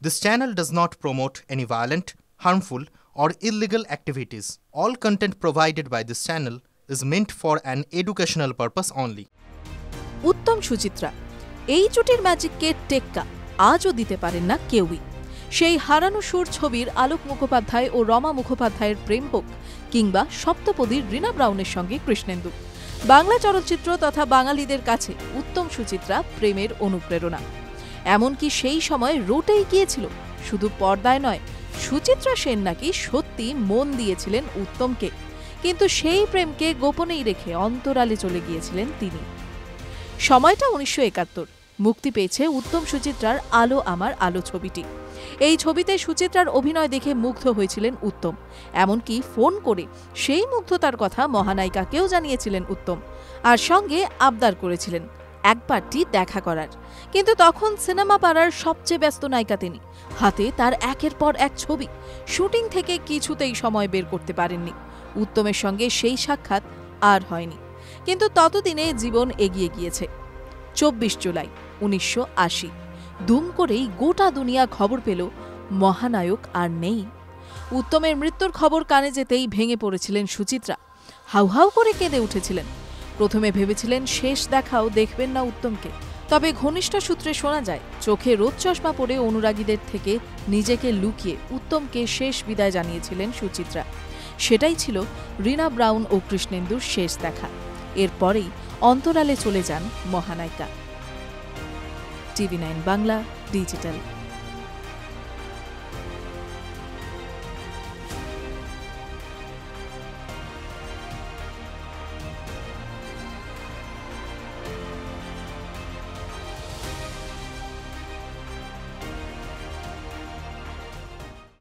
This channel does not promote any violent, harmful, or illegal activities. All content provided by this channel is meant for an educational purpose only. উত্তম সুচিত্রা এই জুটির ম্যাজিককে টেক্কা আজও দিতে পারেন না কেউই। সেই হারানো সুর ছবির আলোক মুখোপাধ্যায় ও রমা মুখোপাধ্যায়ের প্রেম হোক কিংবা সপ্তপদীর রীনা ব্রাউনের সঙ্গে কৃষ্ণেন্দু, বাংলা চলচ্চিত্র তথা বাঙালিদের কাছে উত্তম সুচিত্রা প্রেমের অনুপ্রেরণা। এমনকি সেই সময় রোটেই গিয়েছিল, শুধু পর্দায় নয়, সুচিত্রা সেন নাকি সত্যি মন দিয়েছিলেন উত্তমকে, কিন্তু সেই প্রেমকে গোপনেই রেখে অন্তরালে চলে গিয়েছিলেন তিনি। সময়টা 1971। মুক্তি পেয়েছে উত্তম সুচিত্রার আলো আমার আলো ছবিটি। এই ছবিতে সুচিত্রার অভিনয় দেখে মুগ্ধ হয়েছিলেন উত্তম, এমনকি ফোন করে সেই মুগ্ধতার কথা মহানায়িকাকেও জানিয়েছিলেন উত্তম, আর সঙ্গে আবদার করেছিলেন একবারটি দেখা করার। কিন্তু তখন সিনেমা পাড়ার সবচেয়ে ব্যস্ত নায়িকা তিনি, হাতে তার একের পর এক ছবি, শুটিং থেকে কিছুতেই সময় বের করতে পারেননি। উত্তমের সঙ্গে সেই সাক্ষাৎ আর হয়নি। কিন্তু ততদিনে জীবন এগিয়ে গিয়েছে। 24 জুলাই 1980 দুম করেই গোটা দুনিয়া খবর পেল মহানায়ক আর নেই। উত্তমের মৃত্যুর খবর কানে যেতেই ভেঙে পড়েছিলেন সুচিত্রা, হাউ হাউ করে কেঁদে উঠেছিলেন। প্রথমে ভেবেছিলেন শেষ দেখাও দেখবেন না উত্তমকে, তবে ঘনিষ্ঠ সূত্রে শোনা যায় চোখে রোদ চশমা পরে অনুরাগীদের থেকে নিজেকে লুকিয়ে উত্তমকে শেষ বিদায় জানিয়েছিলেন সুচিত্রা। সেটাই ছিল রীনা ব্রাউন ও কৃষ্ণেন্দুর শেষ দেখা। এরপরেই অন্তরালে চলে যান মহানায়িকা। TV9 Bangla digital.